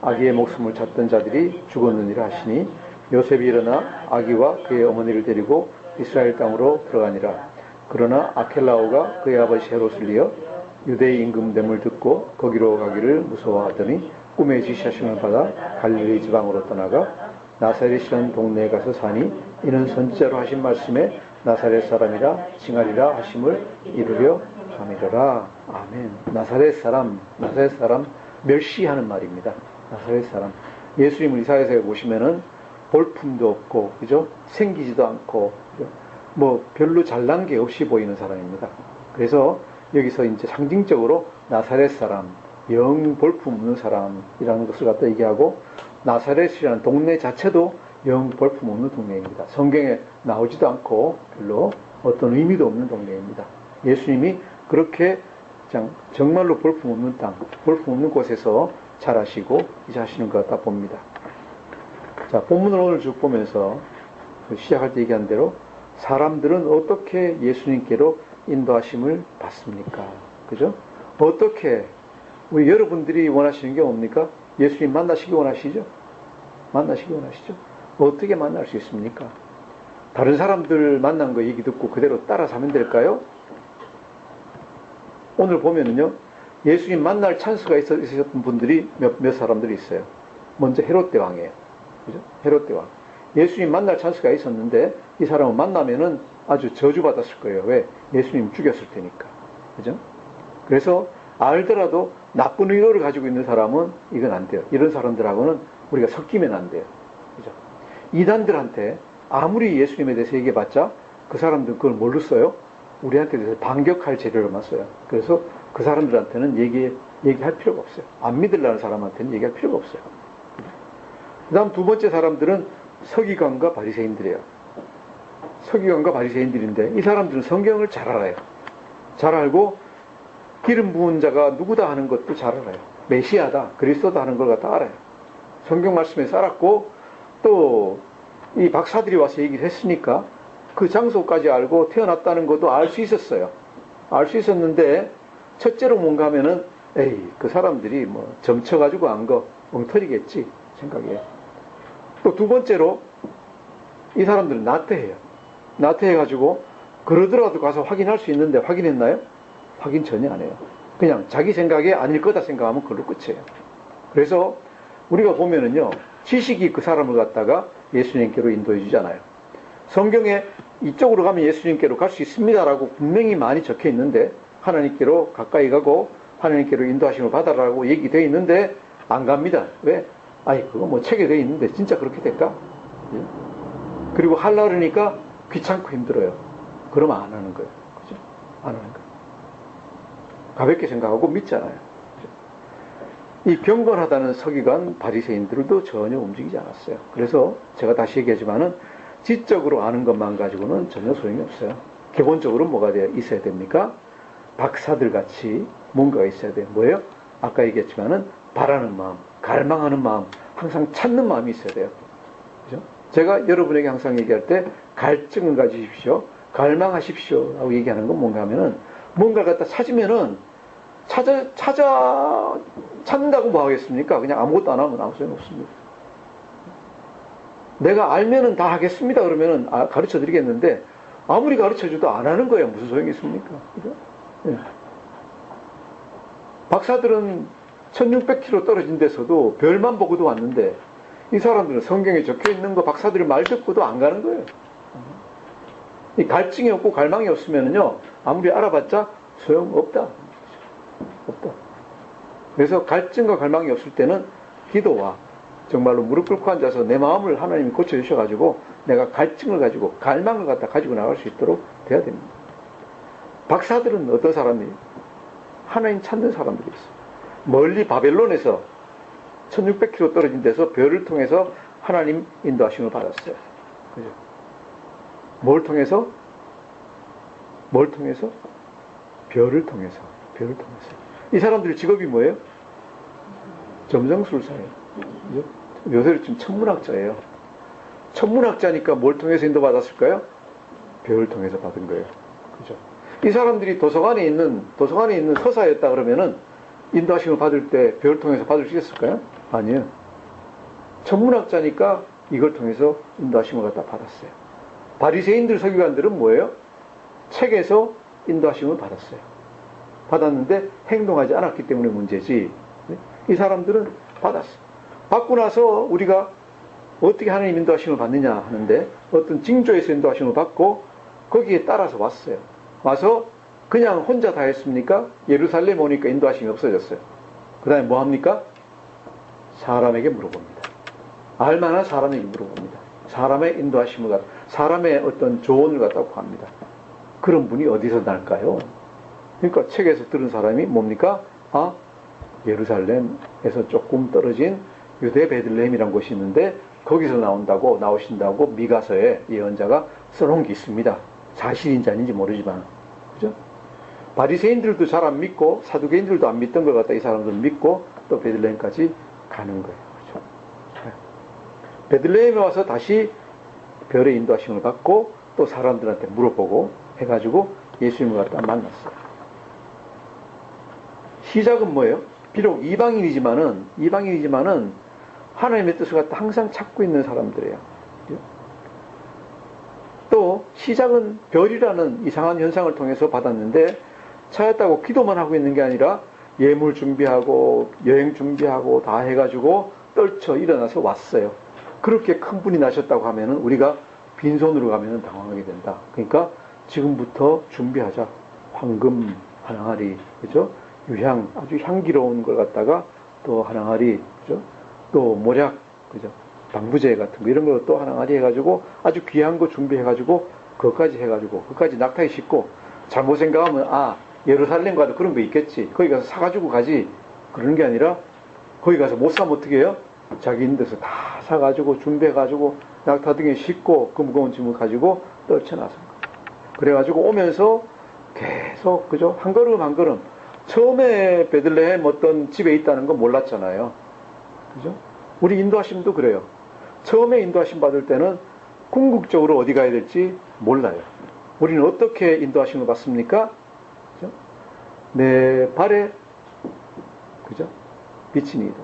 아기의 목숨을 찾던 자들이 죽었느니라 하시니 요셉이 일어나 아기와 그의 어머니를 데리고 이스라엘 땅으로 들어가니라. 그러나 아켈라오가 그의 아버지 헤롯을 이어 유대의 임금됨을 듣고 거기로 가기를 무서워하더니 꿈에 지시하심을 받아 갈릴리 지방으로 떠나가 나사렛이라는 동네에 가서 사니 이는 선지자로 하신 말씀에 나사렛 사람이라 칭하리라 하심을 이루려 함이러라. 아멘. 나사렛 사람 멸시하는 말입니다. 나사렛 사람. 예수님을 이사야서에 보시면은 볼품도 없고, 그죠? 생기지도 않고, 그죠? 뭐 별로 잘난 게 없이 보이는 사람입니다. 그래서 여기서 이제 상징적으로 나사렛 사람, 영 볼품 없는 사람이라는 것을 갖다 얘기하고 나사렛이라는 동네 자체도 영 볼품 없는 동네입니다. 성경에 나오지도 않고 별로 어떤 의미도 없는 동네입니다. 예수님이 그렇게 정말로 볼품 없는 땅, 볼품 없는 곳에서 자라시고 이사하시는 것 같다 봅니다. 자, 본문을 오늘 쭉 보면서 시작할 때 얘기한 대로 사람들은 어떻게 예수님께로 인도하심을 받습니까? 그죠? 어떻게 우리 여러분들이 원하시는 게 뭡니까? 예수님 만나시기 원하시죠? 만나시기 원하시죠? 어떻게 만날 수 있습니까? 다른 사람들 만난 거 얘기 듣고 그대로 따라 사면 될까요? 오늘 보면은요, 예수님 만날 찬스가 있었던 분들이 몇 사람들이 있어요. 먼저 헤롯 대왕이에요. 그죠? 헤롯 대왕. 예수님 만날 찬스가 있었는데 이 사람을 만나면은 아주 저주받았을 거예요. 왜? 예수님 죽였을 테니까. 그죠? 그래서 알더라도 나쁜 의도를 가지고 있는 사람은 이건 안 돼요. 이런 사람들하고는 우리가 섞이면 안 돼요. 그죠? 이단들한테 아무리 예수님에 대해서 얘기해봤자 그 사람들 그걸 뭘로 써요? 우리한테 대해서 반격할 재료로만 써요. 그래서 그 사람들한테는 얘기할 필요가 없어요. 안 믿으려는 사람한테는 얘기할 필요가 없어요. 그 다음 두 번째 사람들은 서기관과 바리새인들이에요. 서기관과 바리새인들인데 이 사람들은 성경을 잘 알아요. 잘 알고 기름 부은 자가 누구다 하는 것도 잘 알아요. 메시아다, 그리스도다 하는 걸 갖다 알아요. 성경 말씀에서 알았고, 또 이 박사들이 와서 얘기를 했으니까 그 장소까지 알고 태어났다는 것도 알 수 있었어요. 알 수 있었는데, 첫째로 뭔가 하면은, 에이, 그 사람들이 뭐 점쳐가지고 안 거 엉터리겠지 생각이에요. 또 두 번째로, 이 사람들은 나태해요. 나태해가지고, 그러더라도 가서 확인할 수 있는데 확인했나요? 확인 전혀 안 해요. 그냥 자기 생각에 아닐 거다 생각하면 그걸로 끝이에요. 그래서 우리가 보면은요, 지식이 그 사람을 갖다가 예수님께로 인도해 주잖아요. 성경에 이쪽으로 가면 예수님께로 갈 수 있습니다라고 분명히 많이 적혀 있는데, 하나님께로 가까이 가고 하나님께로 인도하심을 받아라고 얘기되어 있는데 안 갑니다. 왜? 아니, 그거 뭐 책에 되어 있는데 진짜 그렇게 될까? 예? 그리고 하려고 그러니까 귀찮고 힘들어요. 그러면 안 하는 거예요. 그죠? 안 하는 거예요. 가볍게 생각하고 믿잖아요. 그죠? 이 경건하다는 서기관 바리새인들도 전혀 움직이지 않았어요. 그래서 제가 다시 얘기하지만은 지적으로 아는 것만 가지고는 전혀 소용이 없어요. 기본적으로 뭐가 있어야 됩니까? 박사들 같이 뭔가가 있어야 돼요. 뭐예요? 아까 얘기했지만은 바라는 마음, 갈망하는 마음, 항상 찾는 마음이 있어야 돼요. 그죠? 제가 여러분에게 항상 얘기할 때 갈증을 가지십시오. 갈망하십시오. 라고 얘기하는 건 뭔가 하면은 뭔가를 갖다 찾으면은 찾는다고 뭐 하겠습니까? 그냥 아무것도 안 하면 아무 소용 없습니다. 내가 알면은 다 하겠습니다. 그러면은 가르쳐 드리겠는데 아무리 가르쳐 줘도 안 하는 거예요. 무슨 소용이 있습니까? 그죠? 예. 박사들은 1600km 떨어진 데서도 별만 보고도 왔는데 이 사람들은 성경에 적혀 있는 거 박사들이 말 듣고도 안 가는 거예요. 이 갈증이 없고 갈망이 없으면은요, 아무리 알아봤자 소용없다. 없다. 그래서 갈증과 갈망이 없을 때는 기도와 정말로 무릎 꿇고 앉아서 내 마음을 하나님이 고쳐주셔가지고 내가 갈증을 가지고 갈망을 갖다 가지고 나갈 수 있도록 돼야 됩니다. 박사들은 어떤 사람이에요? 하나님 찾는 사람들이 있어요. 멀리 바벨론에서 1600km 떨어진 데서 별을 통해서 하나님 인도하심을 받았어요. 그죠? 뭘 통해서? 뭘 통해서? 별을 통해서. 별을 통해서. 이 사람들의 직업이 뭐예요? 점성술사예요. 요새로 지금 천문학자예요. 천문학자니까 뭘 통해서 인도받았을까요? 별을 통해서 받은 거예요. 그죠? 이 사람들이 도서관에 있는 서사였다 그러면은 인도하심을 받을 때 별을 통해서 받을 수 있었을까요? 아니에요. 천문학자니까 이걸 통해서 인도하심을 갖다 받았어요. 바리새인들 서기관들은 뭐예요? 책에서 인도하심을 받았어요. 받았는데 행동하지 않았기 때문에 문제지. 이 사람들은 받았어요. 받고 나서 우리가 어떻게 하나님 인도하심을 받느냐 하는데 어떤 징조에서 인도하심을 받고 거기에 따라서 왔어요. 와서 그냥 혼자 다 했습니까? 예루살렘 오니까 인도하심이 없어졌어요. 그 다음에 뭐 합니까? 사람에게 물어봅니다. 알만한 사람에게 물어봅니다. 사람의 인도하심을 갖다, 사람의 어떤 조언을 갖다고 합니다. 그런 분이 어디서 날까요? 그러니까 책에서 들은 사람이 뭡니까? 예루살렘에서 조금 떨어진 유대 베들레헴이라는 곳이 있는데 거기서 나오신다고 미가서에 예언자가 써놓은 게 있습니다. 사실인지 아닌지 모르지만. 그죠? 바리새인들도 잘 안 믿고 사두개인들도 안 믿던 걸 갖다 이 사람들은 믿고 또 베들레헴까지 가는 거예요. 그죠? 베들레헴에 와서 다시 별의 인도하심을 받고 또 사람들한테 물어보고 해가지고 예수님을 갖다 만났어요. 시작은 뭐예요? 비록 이방인이지만은 하나님의 뜻을 갖다 항상 찾고 있는 사람들이에요. 또 시작은 별이라는 이상한 현상을 통해서 받았는데 찾았다고 기도만 하고 있는 게 아니라 예물 준비하고 여행 준비하고 다 해가지고 떨쳐 일어나서 왔어요. 그렇게 큰 분이 나셨다고 하면은 우리가 빈손으로 가면은 당황하게 된다. 그러니까 지금부터 준비하자. 황금 한 항아리, 그죠? 유향, 아주 향기로운 걸 갖다가 또 한 항아리, 그죠? 또 모략, 그죠? 방부제 같은 거 이런 걸 또 한 항아리 해가지고 아주 귀한 거 준비해가지고 그것까지 낙타에 싣고 잘못 생각하면 예루살렘 가도 그런 거 있겠지. 거기 가서 사가지고 가지. 그러는 게 아니라 거기 가서 못 사면 어떻게 해요? 자기 있는 데서 다 사가지고 준비해가지고 낙타 등에 싣고 그 무거운 짐을 가지고 떨쳐나선 거. 그래가지고 오면서 계속 그죠? 한 걸음 한 걸음 처음에 베들레헴 어떤 집에 있다는 거 몰랐잖아요. 그죠? 우리 인도하심도 그래요. 처음에 인도하심 받을 때는 궁극적으로 어디 가야 될지 몰라요. 우리는 어떻게 인도하심을 받습니까? 그죠? 내 발에, 그죠? 비친 이도.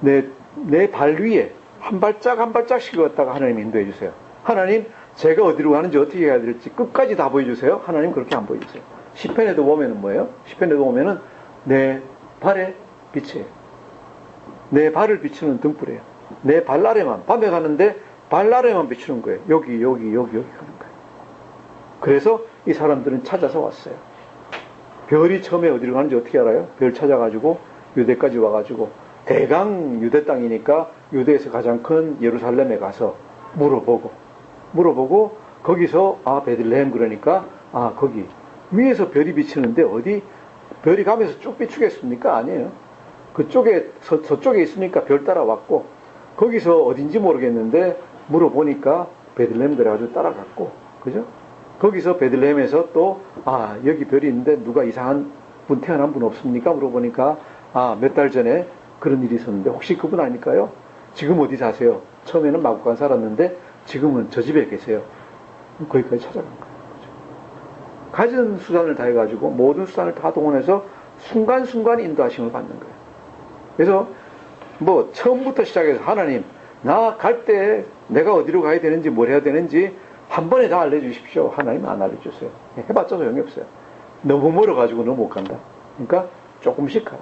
내 발 위에 한 발짝 한 발짝씩 갖다가 하나님 인도해 주세요. 하나님, 제가 어디로 가는지 어떻게 해야 될지 끝까지 다 보여주세요. 하나님 그렇게 안 보여주세요. 시편에도 보면은 뭐예요? 시편에도 보면은 내 발에 빛이에요. 내 발을 비추는 등불이에요. 내 발아래만, 밤에 가는데 발아래만 비추는 거예요. 여기 가는 거예요. 그래서 이 사람들은 찾아서 왔어요. 별이 처음에 어디로 가는지 어떻게 알아요? 별 찾아가지고 유대까지 와가지고 대강 유대 땅이니까 유대에서 가장 큰 예루살렘에 가서 물어보고 거기서 베들레헴 그러니까 거기 위에서 별이 비치는데 어디 별이 가면서 쭉 비추겠습니까? 아니에요. 그쪽에 서쪽에 있으니까 별 따라왔고 거기서 어딘지 모르겠는데 물어보니까 베들레헴 그래가지고 따라갔고 그죠? 거기서 베들레헴에서 또 여기 별이 있는데 누가 이상한 분 태어난 분 없습니까? 물어보니까 몇 달 전에 그런 일이 있었는데 혹시 그분 아닐까요? 지금 어디 사세요? 처음에는 마구간 살았는데 지금은 저 집에 계세요. 거기까지 찾아간 거예요. 가진 수단을 다 해가지고 모든 수단을 다 동원해서 순간순간 인도하심을 받는 거예요. 그래서 처음부터 시작해서 하나님 나 갈 때 내가 어디로 가야 되는지 뭘 해야 되는지 한 번에 다 알려주십시오. 하나님 안 알려주세요. 해봤자 소용이 없어요. 너무 멀어가지고는 못 간다. 그러니까 조금씩 가라.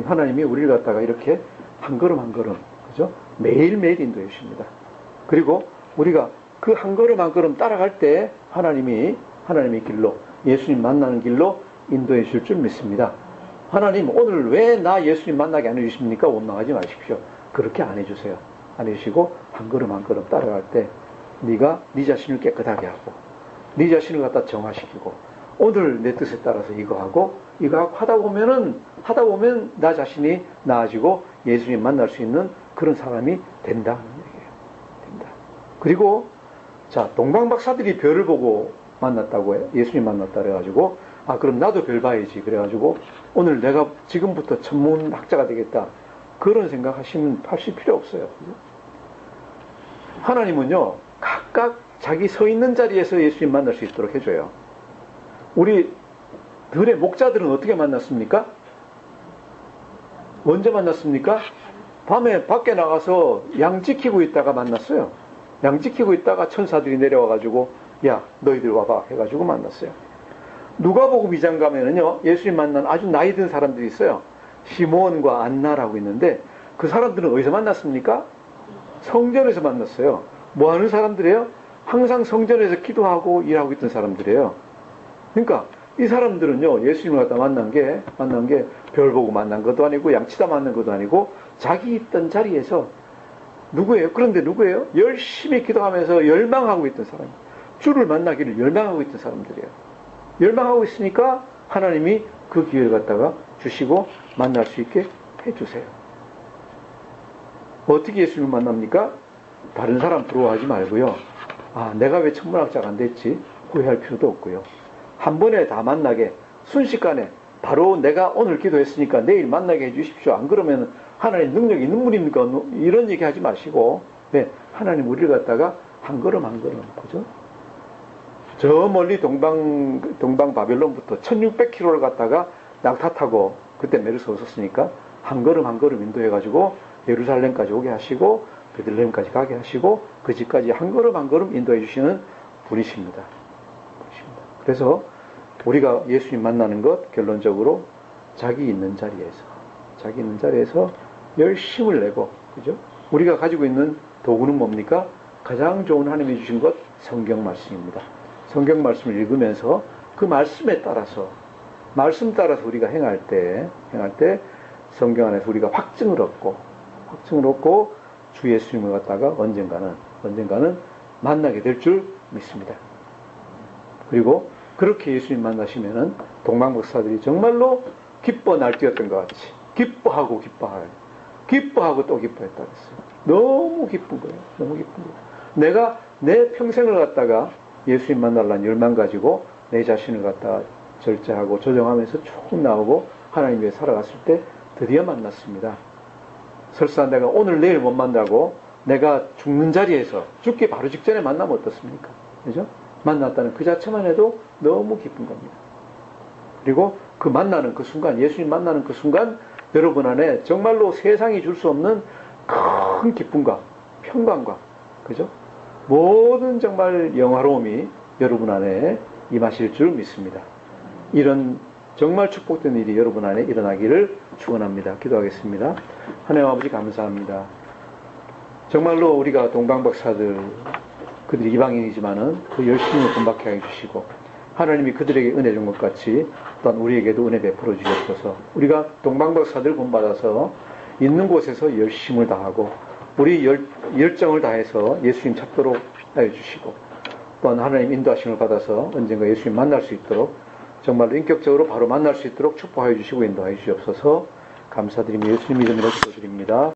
하나님이 우리를 갖다가 이렇게 한 걸음 한 걸음 그죠? 매일매일 인도해 주십니다. 그리고 우리가 그 한 걸음 한 걸음 따라갈 때 하나님의 길로 예수님 만나는 길로 인도해 주실 줄 믿습니다. 하나님 오늘 왜 나 예수님 만나게 안 해주십니까? 원망하지 마십시오. 그렇게 안 해주세요. 안 해주시고 한 걸음 한 걸음 따라갈 때 네가 네 자신을 깨끗하게 하고 네 자신을 갖다 정화시키고 오늘 내 뜻에 따라서 이거 하고 하다 보면 나 자신이 나아지고 예수님 만날 수 있는 그런 사람이 된다 하는 얘기예요. 된다. 그리고 동방박사들이 별을 보고 만났다고 해요. 예수님 만났다 그래가지고 그럼 나도 별 봐야지 그래가지고 오늘 내가 지금부터 천문학자가 되겠다 그런 생각하시면 하실 필요 없어요. 하나님은요 각각 자기 서 있는 자리에서 예수님 만날 수 있도록 해줘요. 우리 들의 목자들은 어떻게 만났습니까? 언제 만났습니까? 밤에 밖에 나가서 양 지키고 있다가 만났어요. 양 지키고 있다가 천사들이 내려와가지고 야 너희들 와봐 해가지고 만났어요. 누가복음 2장 가면은요 예수님 만난 아주 나이 든 사람들이 있어요. 시몬과 안나라고 있는데 그 사람들은 어디서 만났습니까? 성전에서 만났어요. 뭐 하는 사람들이에요? 항상 성전에서 기도하고 일하고 있던 사람들이에요. 그러니까 이 사람들은요 예수님을 갖다 만난 게 별 보고 만난 것도 아니고 양치다 만난 것도 아니고 자기 있던 자리에서 누구예요? 그런데 누구예요? 열심히 기도하면서 열망하고 있던 사람, 주를 만나기를 열망하고 있던 사람들이에요. 열망하고 있으니까 하나님이 그 기회를 갖다가 주시고 만날 수 있게 해주세요. 어떻게 예수님을 만납니까? 다른 사람 부러워하지 말고요. 내가 왜 천문학자가 안 됐지? 후회할 필요도 없고요. 한 번에 다 만나게 순식간에 바로 내가 오늘 기도했으니까 내일 만나게 해주십시오. 안 그러면 하나님 능력이 있는 분입니까? 이런 얘기 하지 마시고 하나님 우리를 갖다가 한 걸음 한 걸음 그죠? 저 멀리 동방 바벨론부터 1600km를 갖다가 낙타 타고 그때 메르스 없었으니까 한 걸음 한 걸음 인도해가지고 예루살렘까지 오게 하시고 베들레헴까지 가게 하시고 그 집까지 한 걸음 한 걸음 인도해 주시는 분이십니다. 그래서 우리가 예수님 만나는 것 결론적으로 자기 있는 자리에서 열심을 내고 그죠? 우리가 가지고 있는 도구는 뭡니까? 가장 좋은 하나님이 주신 것 성경 말씀입니다. 성경 말씀을 읽으면서 그 말씀에 따라서 말씀 따라서 우리가 행할 때 성경 안에서 우리가 확증을 얻고 주 예수님을 갖다가 언젠가는 만나게 될 줄 믿습니다. 그리고 그렇게 예수님 만나시면은 동방박사들이 정말로 기뻐 날뛰었던 것 같이 기뻐하고 또 기뻐했다 그랬어요. 너무 기쁜 거예요. 내가 내 평생을 갖다가 예수님 만나려는 열망 가지고 내 자신을 갖다 절제하고 조정하면서 쭉 나오고 하나님 위해 살아갔을 때 드디어 만났습니다. 설사 내가 오늘 내일 못 만나고 내가 죽는 자리에서 죽기 바로 직전에 만나면 어떻습니까? 그죠? 만났다는 그 자체만 해도 너무 기쁜 겁니다. 그리고 그 만나는 그 순간, 예수님 만나는 그 순간 여러분 안에 정말로 세상이 줄 수 없는 큰 기쁨과 평강과, 그죠? 모든 정말 영화로움이 여러분 안에 임하실 줄 믿습니다. 이런 정말 축복된 일이 여러분 안에 일어나기를 축원합니다. 기도하겠습니다. 하나님 아버지 감사합니다. 정말로 우리가 동방박사들, 그들이 이방인이지만은 그 열심히 본받게 해주시고 하나님이 그들에게 은혜 준 것 같이 또한 우리에게도 은혜 베풀어 주셨소서. 우리가 동방박사들 본받아서 있는 곳에서 열심을 다하고 우리 열정을 다해서 예수님 찾도록 하여 주시고 또한 하나님 인도하심을 받아서 언젠가 예수님 만날 수 있도록 정말로 인격적으로 바로 만날 수 있도록 축복하여 주시고 인도하여 주시옵소서. 감사드리며 예수님 이름으로 기도드립니다.